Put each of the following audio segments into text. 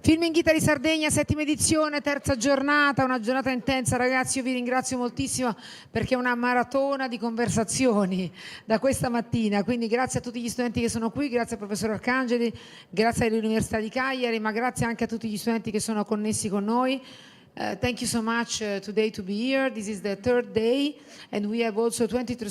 Filming Italy Sardinia, 7ª edizione, 3ª giornata, una giornata intensa. Ragazzi, io vi ringrazio moltissimo perché è una maratona di conversazioni da questa mattina, quindi grazie a tutti gli studenti che sono qui, grazie al professor Arcangeli, grazie all'Università di Cagliari, ma grazie anche a tutti gli studenti che sono connessi con noi. Thank you so much today to be here. This is the 3rd day, and we have also 23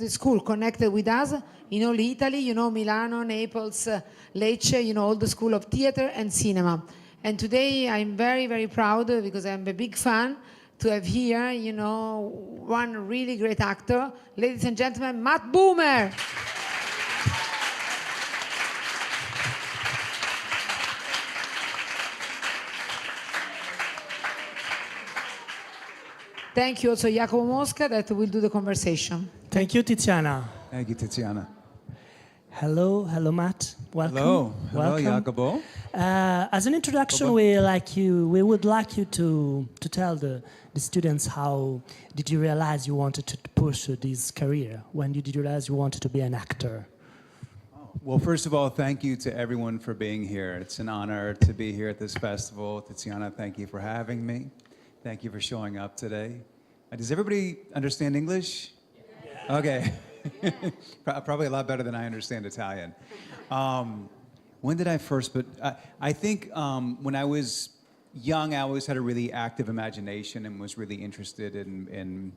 schools connected with us in all Italy. You know, Milano, Naples, Lecce, you know, all the school of theater and cinema. And today I'm very, very proud because I'm a big fan to have here, you know, one really great actor. Ladies and gentlemen, Matt Bomer. Thank you also Jacopo Mosca that will do the conversation. Thank you, Tiziana. Thank you, Tiziana. Hello, Matt. Welcome. Hello, Jacopo. As an introduction, we would like you to tell the students how did you realize you wanted to pursue this career? When did you realize you wanted to be an actor? Well, first of all, thank you to everyone for being here. It's an honor to be here at this festival. Tiziana, thank you for having me. Thank you for showing up today. Does everybody understand English? Yeah. Okay. Probably a lot better than I understand Italian. When did I first, I think when I was young, I always had a really active imagination and was really interested in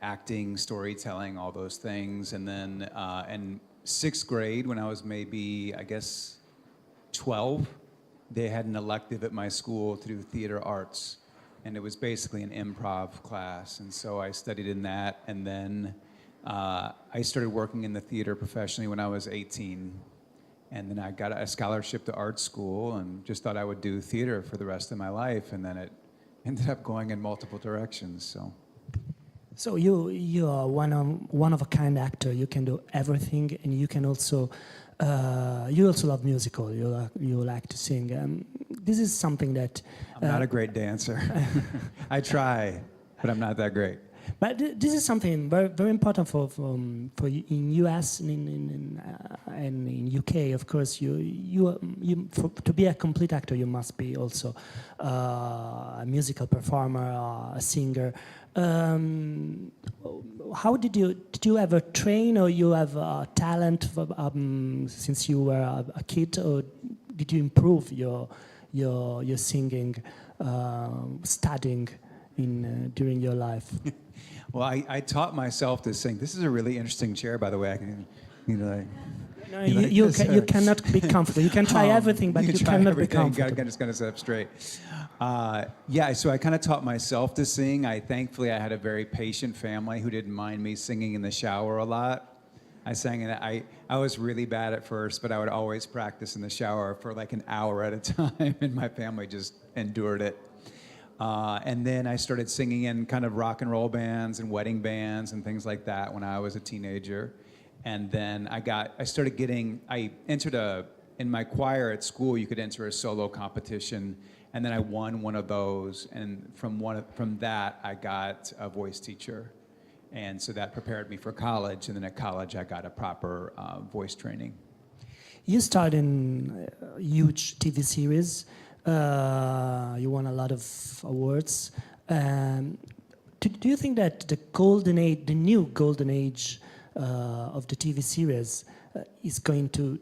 acting, storytelling, all those things. And then in 6th grade, when I was maybe, I guess, 12, they had an elective at my school to do theater arts. And it was basically an improv class. And so I studied in that. And then I started working in the theater professionally when I was 18. And then I got a scholarship to art school and just thought I would do theater for the rest of my life. And then it ended up going in multiple directions. So you are one of a kind actor. You can do everything, and you can also you also love musical. You like to sing. This is something that I'm not a great dancer. I try, but I'm not that great. But this is something very, very important for in US and in UK. Of course, to be a complete actor, you must be also a musical performer, a singer. How did you ever train, or you have talent since you were a kid, or did you improve your singing, studying during your life? Well, I taught myself to sing. This is a really interesting chair, by the way. I can, you cannot be comfortable. You can try everything, but you cannot be comfortable. I'm just going to sit up straight. Yeah, so I kind of taught myself to sing. Thankfully, I had a very patient family who didn't mind me singing in the shower a lot. I sang, and I was really bad at first, but I would always practice in the shower for like an hour at a time, and my family just endured it. And then I started singing in kind of rock and roll bands and wedding bands and things like that when I was a teenager. And then I entered in my choir at school, you could enter a solo competition, and then I won one of those, and from that I got a voice teacher. And so that prepared me for college, and then at college I got a proper voice training. You starred in a huge TV series. You won a lot of awards. Do you think that the new golden age of the TV series is going to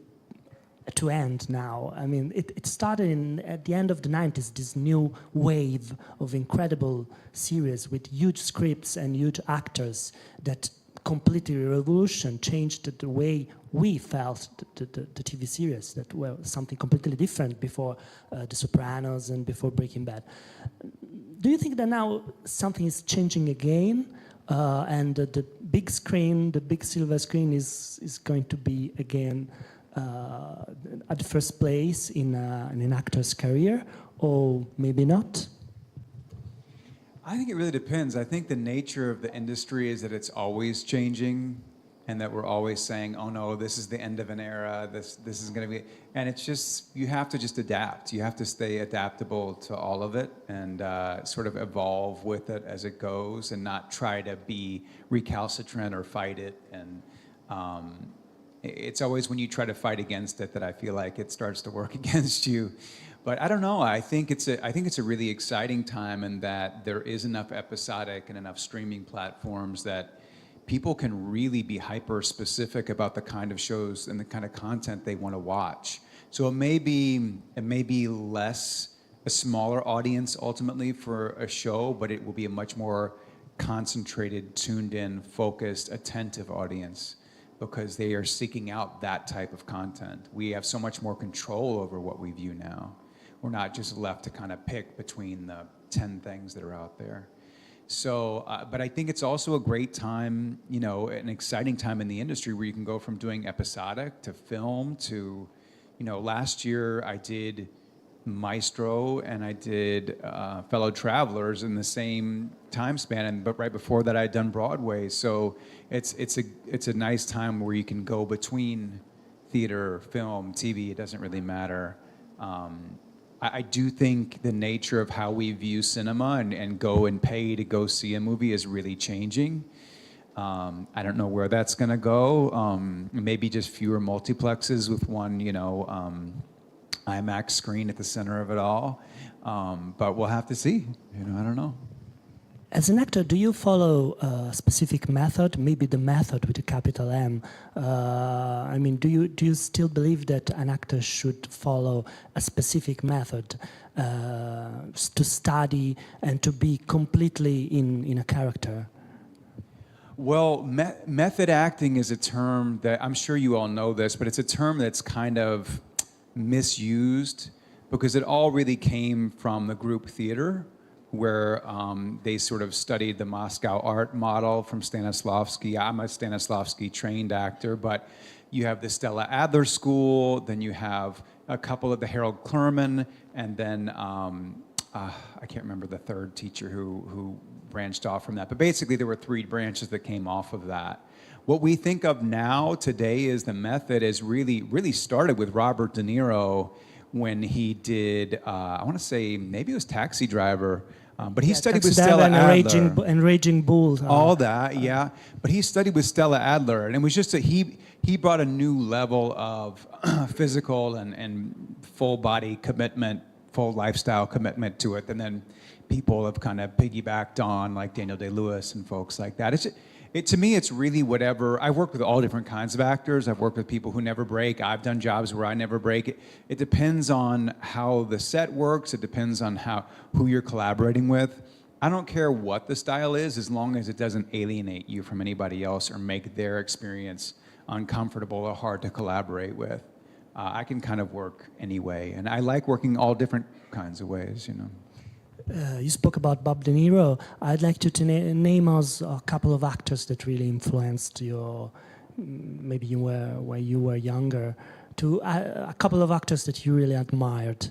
end now? I mean, it started at the end of the 90s, this new wave of incredible series with huge scripts and huge actors that completely changed the way we felt the TV series, that were something completely different before The Sopranos and before Breaking Bad. Do you think that now something is changing again, and the big screen, the big silver screen is going to be again at the first place in an actor's career, or maybe not? I think it really depends. I think the nature of the industry is that it's always changing, and that we're always saying, oh no, this is the end of an era, this is going to be, and it's just, you have to just adapt. You have to stay adaptable to all of it and sort of evolve with it as it goes, and not try to be recalcitrant or fight it. And it's always when you try to fight against it that I feel like it starts to work against you. But I don't know. I think it's a really exciting time in that there is enough episodic and enough streaming platforms that people can really be hyper specific about the kind of shows and the kind of content they want to watch. So it may be less a smaller audience ultimately for a show, but it will be a much more concentrated, tuned in, focused, attentive audience because they are seeking out that type of content. We have so much more control over what we view now. We're not just left to kind of pick between the 10 things that are out there. So, but I think it's also a great time, you know, an exciting time in the industry where you can go from doing episodic to film to, you know, last year I did Maestro and I did Fellow Travelers in the same time span, but right before that I'd done Broadway. So it's a nice time where you can go between theater, film, TV. It doesn't really matter. I do think the nature of how we view cinema and go and pay to go see a movie is really changing. I don't know where that's going to go. Maybe just fewer multiplexes with one, you know, IMAX screen at the center of it all. But we'll have to see. You know, I don't know. As an actor, do you follow a specific method, maybe the method with a capital M? I mean, do you still believe that an actor should follow a specific method to study and to be completely in a character? Well, method acting is a term that, I'm sure you all know this, but it's a term that's kind of misused because it all really came from the group theater, where they sort of studied the Moscow art model from Stanislavski. I'm a Stanislavski trained actor, but you have the Stella Adler School, then you have a couple of the Harold Clurman, and then I can't remember the third teacher who branched off from that. But basically there were 3 branches that came off of that. What we think of now today is the method is really started with Robert De Niro when he did, I want to say maybe it was Taxi Driver, but he studied with Stella Adler. And Raging Bull. All that, yeah. But he studied with Stella Adler, and it was just that he brought a new level of physical and full body commitment, full lifestyle commitment to it, and then people have kind of piggybacked on, like Daniel Day-Lewis and folks like that. To me, it's really whatever. I've worked with all different kinds of actors. I've worked with people who never break. I've done jobs where I never break. It depends on how the set works. It depends on who you're collaborating with. I don't care what the style is, as long as it doesn't alienate you from anybody else or make their experience uncomfortable or hard to collaborate with. I can kind of work anyway, and I like working all different kinds of ways, you know. You spoke about Bob De Niro. I'd like you to name us a couple of actors that really influenced your, maybe when you were younger, to a couple of actors that you really admired.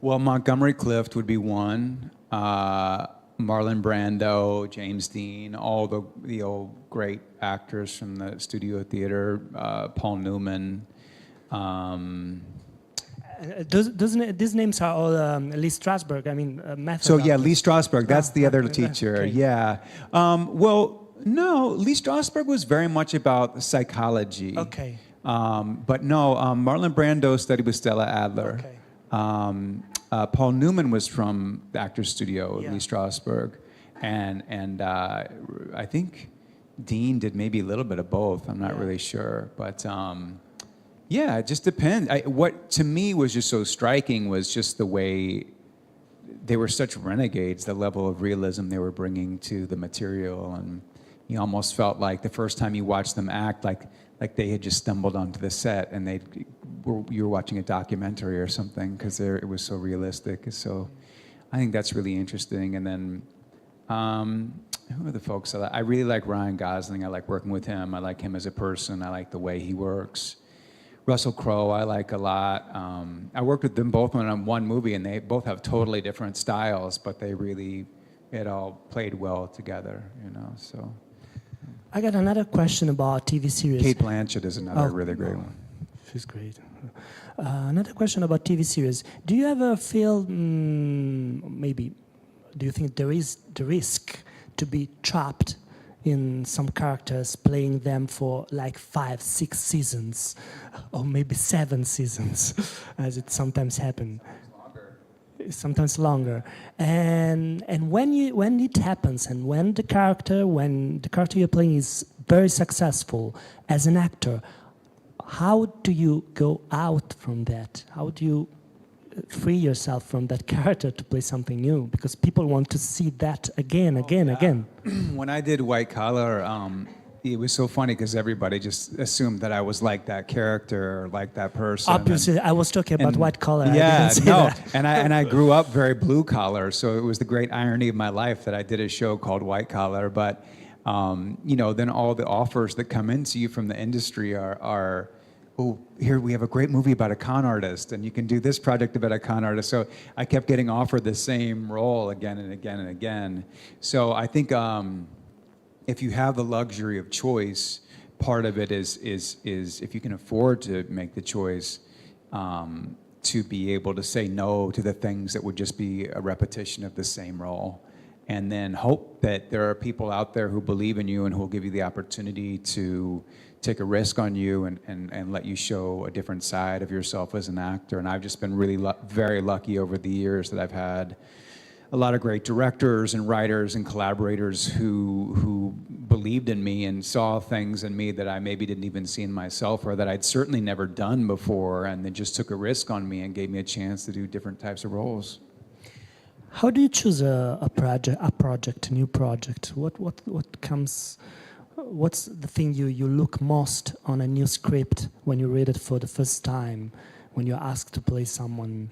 Well, Montgomery Clift would be one. Marlon Brando, James Dean, all the old great actors from the studio theater. Paul Newman. These names are all Lee Strasberg. I mean, method. So yeah, Lee Strasberg. That's the other teacher. Okay. Yeah. Well, no, Lee Strasberg was very much about psychology. Okay. But no, Marlon Brando studied with Stella Adler. Okay. Paul Newman was from the Actors Studio, Yeah. Lee Strasberg, and I think Dean did maybe a little bit of both. I'm not really sure, but. Yeah, it just depends. What to me was just so striking was just the way they were such renegades, the level of realism they were bringing to the material, and you almost felt like the first time you watched them act, like they had just stumbled onto the set and you were watching a documentary or something because it was so realistic. So I think that's really interesting. And then who are the folks? I really like Ryan Gosling. I like working with him. I like him as a person. I like the way he works. Russell Crowe, I like a lot. I worked with them both on one movie, and they both have totally different styles, but it all played well together, you know. So. I got another question about TV series. Kate Blanchett is another really great one. She's great. Another question about TV series. Do you ever feel, maybe, do you think there is the risk to be trapped in some characters, playing them for like 5, 6 seasons, or maybe 7 seasons, as it sometimes happens. Sometimes longer, and when it happens, and when the character you're playing is very successful as an actor, how do you go out from that? How do you free yourself from that character to play something new? Because people want to see that again. When I did White Collar, it was so funny because everybody just assumed that I was like that character or like that person. Obviously, I was talking about White Collar. Yeah, I didn't say that. and I grew up very blue collar, so it was the great irony of my life that I did a show called White Collar. But then all the offers that come into you from the industry are oh, here we have a great movie about a con artist, and you can do this project about a con artist. So I kept getting offered the same role again and again and again. So I think if you have the luxury of choice, part of it is if you can afford to make the choice to be able to say no to the things that would just be a repetition of the same role, and then hope that there are people out there who believe in you and who will give you the opportunity to take a risk on you and let you show a different side of yourself as an actor. And I've just been really very lucky over the years that I've had a lot of great directors and writers and collaborators who believed in me and saw things in me that I maybe didn't even see in myself, or that I'd certainly never done before, and they just took a risk on me and gave me a chance to do different types of roles. How do you choose a new project? What comes? What's the thing you look most on a new script when you read it for the first time, when you're asked to play someone?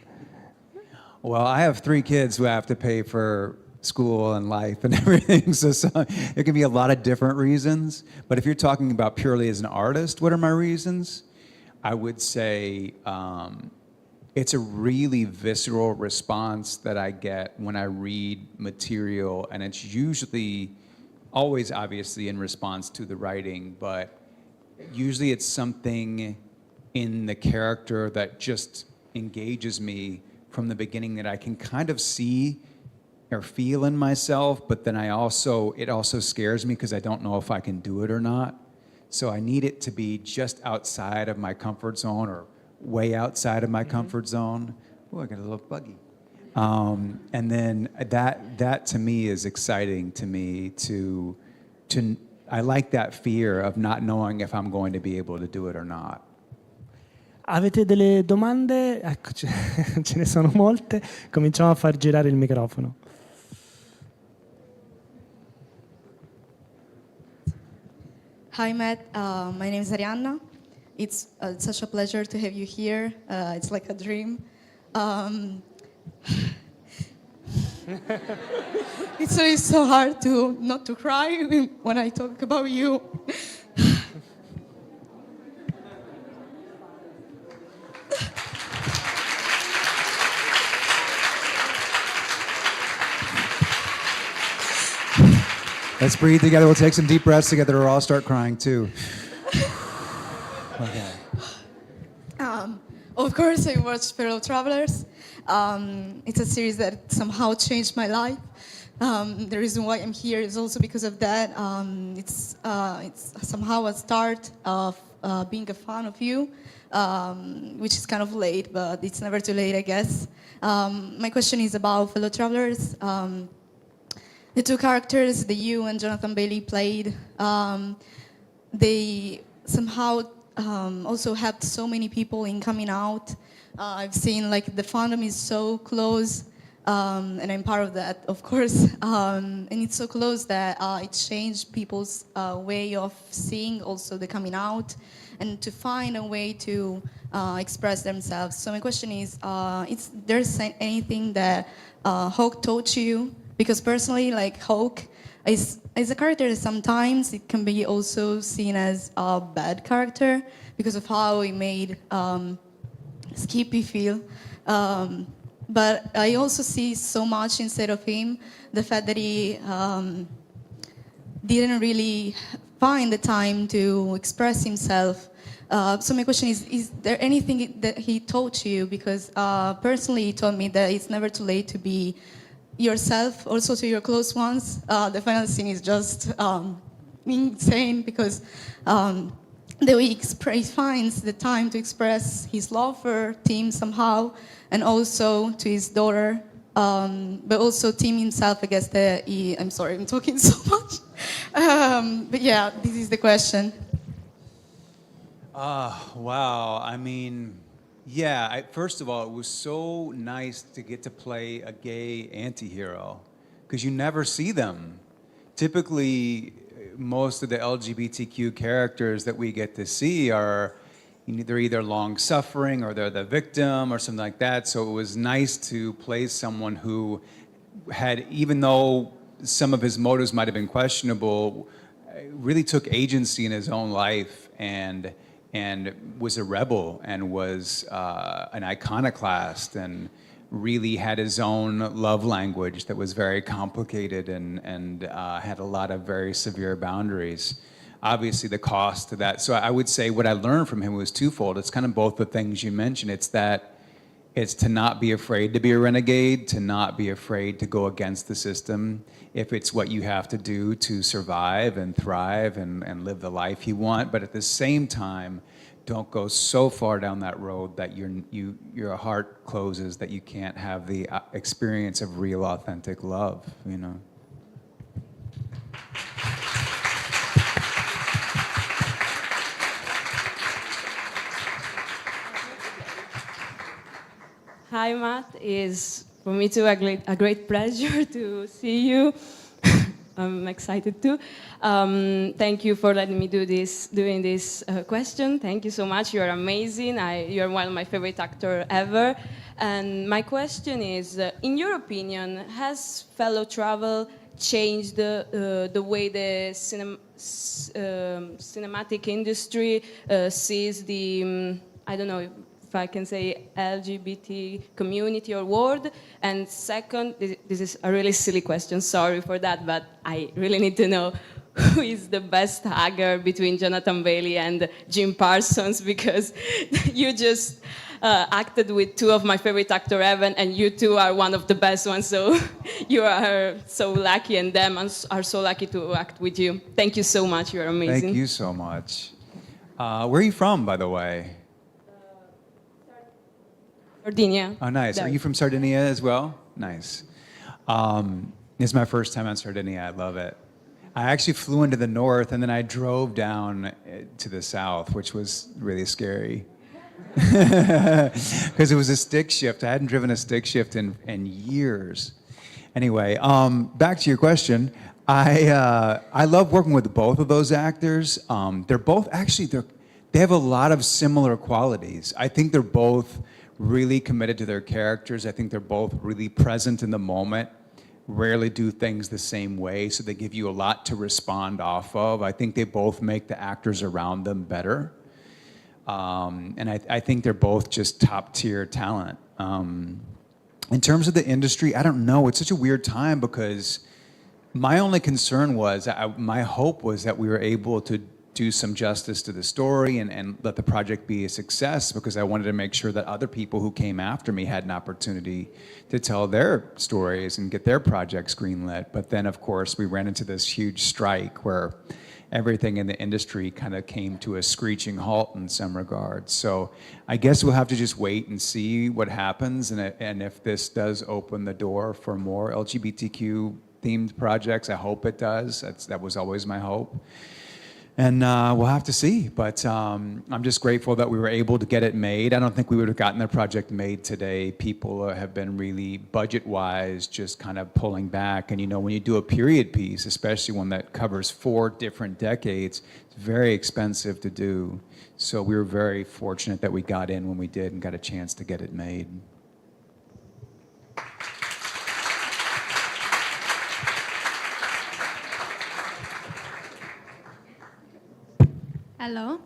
Well, I have 3 kids who have to pay for school and life and everything, so there can be a lot of different reasons. But if you're talking about purely as an artist, what are my reasons? I would say it's a really visceral response that I get when I read material, and it's usually always obviously in response to the writing, but usually it's something in the character that just engages me from the beginning, that I can kind of see or feel in myself, but then it also scares me because I don't know if I can do it or not. So I need it to be just outside of my comfort zone, or way outside of my comfort zone. Oh, I got a little buggy. And then that to me is exciting to me. I like that fear of not knowing if I'm going to be able to do it or not. Avete delle domande? Ecco, ce ne sono molte. Cominciamo a far girare il microfono. Hi, Matt. My name is Arianna. It's such a pleasure to have you here. It's like a dream. It's always so hard not to cry when I talk about you. Let's breathe together. We'll take some deep breaths together, or I'll start crying too. Okay. Of course, I watched Fellow Travelers. It's a series that somehow changed my life. The reason why I'm here is also because of that. It's somehow a start of being a fan of you, which is kind of late, but it's never too late, I guess. My question is about Fellow Travelers. The 2 characters that you and Jonathan Bailey played, they somehow also helped so many people in coming out. I've seen like the fandom is so close, and I'm part of that, of course. And it's so close that it changed people's way of seeing also the coming out, and to find a way to express themselves. So my question is there's anything that Hawk taught you? Because personally, like Hawk is a character that sometimes it can be also seen as a bad character because of how he made Skippy feel. But I also see so much inside of him, the fact that he didn't really find the time to express himself. So my question is there anything that he taught you? Because personally, he told me that it's never too late to be yourself, also to your close ones. The final scene is just insane because the way he finds the time to express his love for Tim somehow, and also to his daughter, but also Tim himself, I guess that I'm sorry, I'm talking so much. But yeah, this is the question. Wow. I mean, yeah, first of all, it was so nice to get to play a gay anti-hero because you never see them. Typically, most of the LGBTQ characters that we get to see are, they're either long-suffering or they're the victim or something like that. So it was nice to play someone who had, even though some of his motives might have been questionable, really took agency in his own life and was a rebel and was an iconoclast and really had his own love language that was very complicated and had a lot of very severe boundaries. Obviously, the cost to that. So I would say what I learned from him was twofold. It's kind of both the things you mentioned. It's to not be afraid to be a renegade, to not be afraid to go against the system if it's what you have to do to survive and thrive and live the life you want. But at the same time, don't go so far down that road that your heart closes, that you can't have the experience of real, authentic love, you know? Hi, Matt. It's for me too a great pleasure to see you. I'm excited too. Thank you for letting me doing this question. Thank you so much. You are amazing. You are one of my favorite actors ever. And my question is, in your opinion, has fellow travel changed the way the cinematic industry sees the, I don't know if I can say LGBT community or world? And second, this is a really silly question, sorry for that, but I really need to know who is the best hugger between Jonathan Bailey and Jim Parsons, because you just acted with two of my favorite actors ever, and you two are one of the best ones, so you are so lucky, and them are so lucky to act with you. Thank you so much, you're amazing. Thank you so much. Where are you from, by the way? Sardinia. Oh, nice. There. Are you from Sardinia as well? Nice. This is my first time on Sardinia. I love it. I actually flew into the north and then I drove down to the south, which was really scary. Because it was a stick shift. I hadn't driven a stick shift in years. Anyway, back to your question. I love working with both of those actors. They're both actually, they have a lot of similar qualities. I think they're both really committed to their characters. I think they're both really present in the moment, rarely do things the same way, so they give you a lot to respond off of. I think they both make the actors around them better. And I think they're both just top-tier talent. In terms of the industry, I don't know. It's such a weird time because my only concern was, my hope was that we were able to do some justice to the story and let the project be a success, because I wanted to make sure that other people who came after me had an opportunity to tell their stories and get their projects greenlit. But then, of course, we ran into this huge strike where everything in the industry kind of came to a screeching halt in some regards. So I guess we'll have to just wait and see what happens, and if this does open the door for more LGBTQ themed projects. I hope it does. That was always my hope. And we'll have to see, but I'm just grateful that we were able to get it made. I don't think we would have gotten the project made today. People have been really, budget-wise, just kind of pulling back. And you know, when you do a period piece, especially one that covers 4 different decades, it's very expensive to do. So we were very fortunate that we got in when we did and got a chance to get it made. Hello.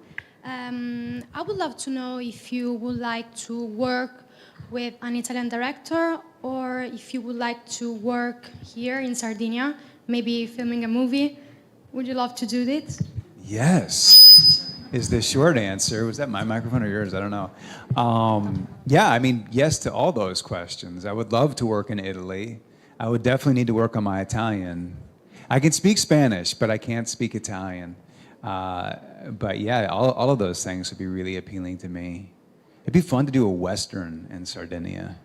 I would love to know if you would like to work with an Italian director or if you would like to work here in Sardinia, maybe filming a movie. Would you love to do this? Yes, is the short answer. Was that my microphone or yours? I don't know. Yeah, I mean, yes to all those questions. I would love to work in Italy. I would definitely need to work on my Italian. I can speak Spanish, but I can't speak Italian. But yeah, all of those things would be really appealing to me. It'd be fun to do a Western in Sardinia.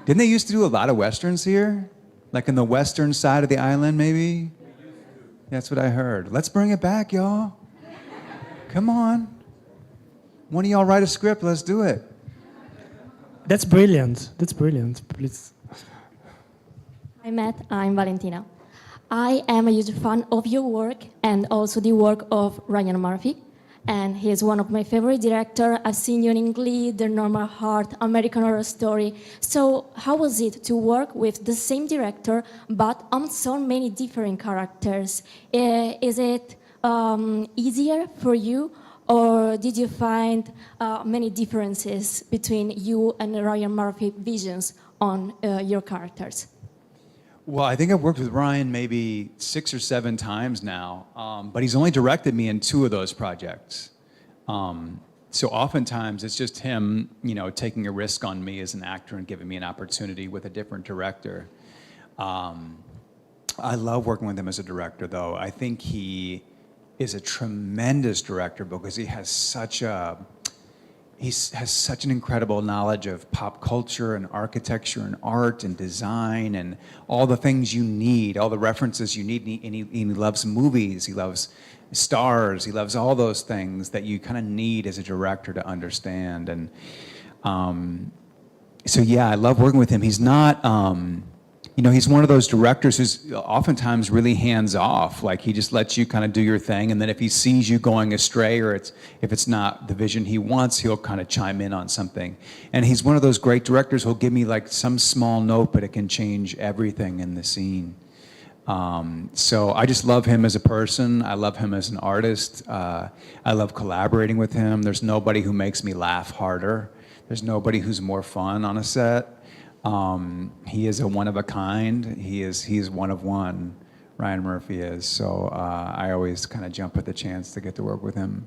Didn't they used to do a lot of Westerns here? Like in the western side of the island, maybe? That's what I heard. Let's bring it back, y'all. Come on. One of y'all write a script, let's do it. That's brilliant. That's brilliant. Please. Hi, Matt. I'm Valentina. I am a huge fan of your work and also the work of Ryan Murphy. And he is one of my favorite directors. I've seen you in Glee, The Normal Heart, American Horror Story. So how was it to work with the same director, but on so many different characters? Is it easier for you, or did you find many differences between you and Ryan Murphy visions on your characters? Well, I think I've worked with Ryan maybe 6 or 7 times now, but he's only directed me in 2 of those projects. So oftentimes it's just him, taking a risk on me as an actor and giving me an opportunity with a different director. I love working with him as a director, though. I think he is a tremendous director because he has such an incredible knowledge of pop culture and architecture and art and design and all the things you need, all the references you need. And he loves movies, he loves stars, he loves all those things that you kind of need as a director to understand. And so yeah, I love working with him. He's not, he's one of those directors who's oftentimes really hands off. Like he just lets you kind of do your thing, and then if he sees you going astray or if it's not the vision he wants, he'll kind of chime in on something. And he's one of those great directors who'll give me like some small note, but it can change everything in the scene. So I just love him as a person. I love him as an artist. I love collaborating with him. There's nobody who makes me laugh harder. There's nobody who's more fun on a set. He is a one of a kind. He is one of one. Ryan Murphy is. So I always kind of jump at the chance to get to work with him.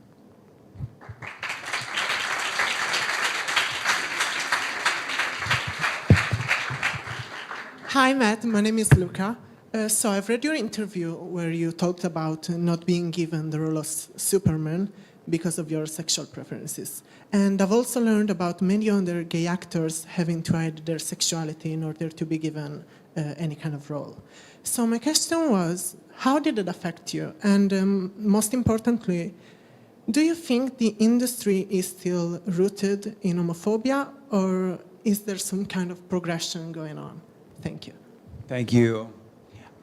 Hi, Matt. My name is Luca. So I've read your interview where you talked about not being given the role of Superman because of your sexual preferences. And I've also learned about many other gay actors having to hide their sexuality in order to be given any kind of role. So my question was, how did it affect you? And most importantly, do you think the industry is still rooted in homophobia, or is there some kind of progression going on? Thank you. Thank you.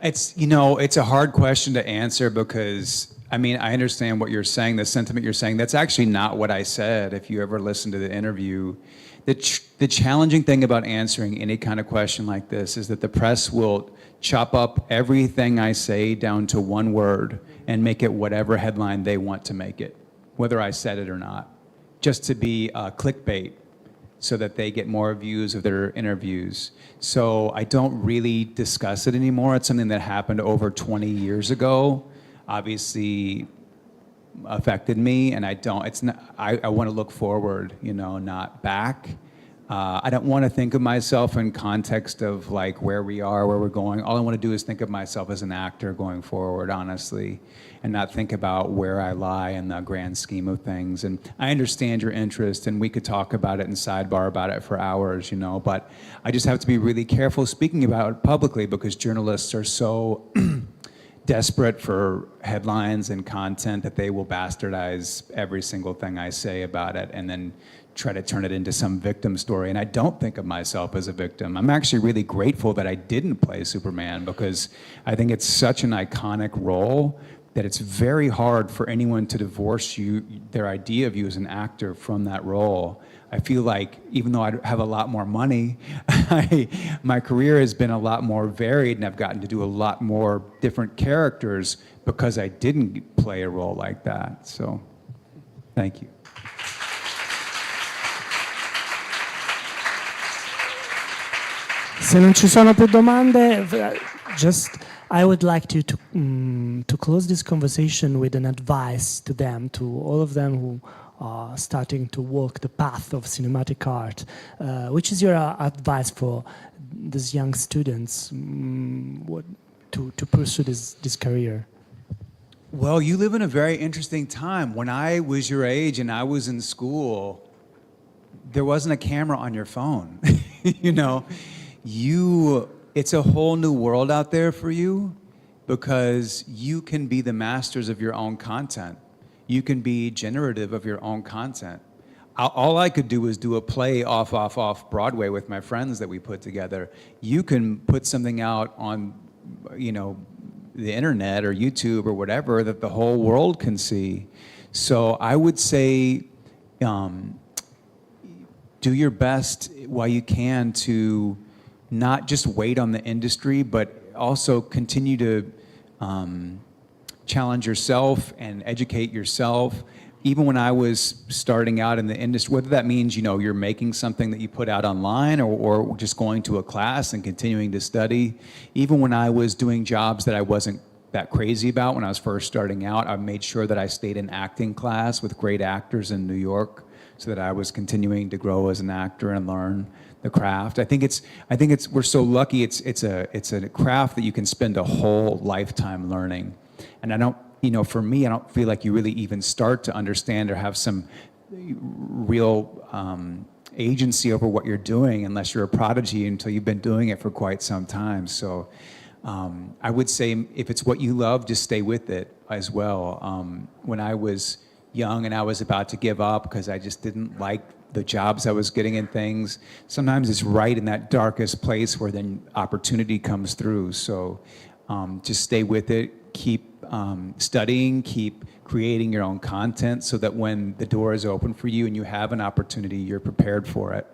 It's a hard question to answer because, I understand what you're saying, the sentiment you're saying. That's actually not what I said, if you ever listened to the interview. The challenging thing about answering any kind of question like this is that the press will chop up everything I say down to one word and make it whatever headline they want to make it, whether I said it or not, just to be clickbait, so that they get more views of their interviews. So I don't really discuss it anymore. It's something that happened over 20 years ago, obviously affected me, and I want to look forward, not back. I don't want to think of myself in context of like where we are, where we're going. All I want to do is think of myself as an actor going forward, honestly, and not think about where I lie in the grand scheme of things. And I understand your interest, and we could talk about it and sidebar about it for hours, but I just have to be really careful speaking about it publicly because journalists are so desperate for headlines and content that they will bastardize every single thing I say about it and then try to turn it into some victim story. And I don't think of myself as a victim. I'm actually really grateful that I didn't play Superman because I think it's such an iconic role that it's very hard for anyone to divorce their idea of you as an actor from that role. I feel like even though I have a lot more money, my career has been a lot more varied and I've gotten to do a lot more different characters because I didn't play a role like that. So, thank you. Se non ci sono più domande, I would like to close this conversation with an advice to them, to all of them who are starting to walk the path of cinematic art. Which is your advice for these young students? to pursue this career? Well, you live in a very interesting time. When I was your age and I was in school, there wasn't a camera on your phone. You know, it's a whole new world out there for you because you can be the masters of your own content. You can be generative of your own content. All I could do was do a play off Broadway with my friends that we put together. You can put something out on, you know, the internet or YouTube or whatever that the whole world can see. So I would say, do your best while you can to not just wait on the industry, but also continue to challenge yourself and educate yourself. Even when I was starting out in the industry, whether that means, you know, you're making something that you put out online or just going to a class and continuing to study. Even when I was doing jobs that I wasn't that crazy about when I was first starting out, I made sure that I stayed in acting class with great actors in New York so that I was continuing to grow as an actor and learn the craft. I think we're so lucky. It's a craft that you can spend a whole lifetime learning. And I don't, you know, for me, I don't feel like you really even start to understand or have some real agency over what you're doing unless you're a prodigy until you've been doing it for quite some time. So I would say if it's what you love, just stay with it as well. When I was young and I was about to give up because I just didn't like the jobs I was getting and things, sometimes it's right in that darkest place where then opportunity comes through. So just stay with it, keep studying, keep creating your own content so that when the door is open for you and you have an opportunity, you're prepared for it.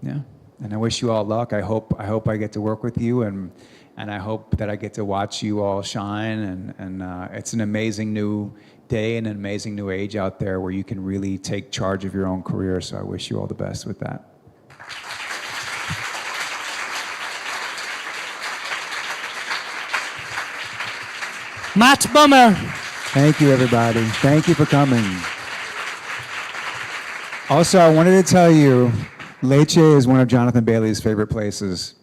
Yeah, and I wish you all luck. I hope I get to work with you, and I hope that I get to watch you all shine. And it's an amazing new day and an amazing new age out there where you can really take charge of your own career. So I wish you all the best with that. Matt Bomer. Thank you, everybody. Thank you for coming. Also, I wanted to tell you, Lecce is one of Jonathan Bailey's favorite places.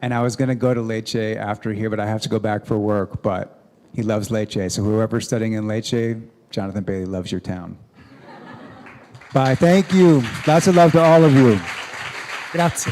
And I was going to go to Lecce after here, but I have to go back for work. But he loves Lecce. So whoever's studying in Lecce, Jonathan Bailey loves your town. Bye. Thank you. Lots of love to all of you. Grazie.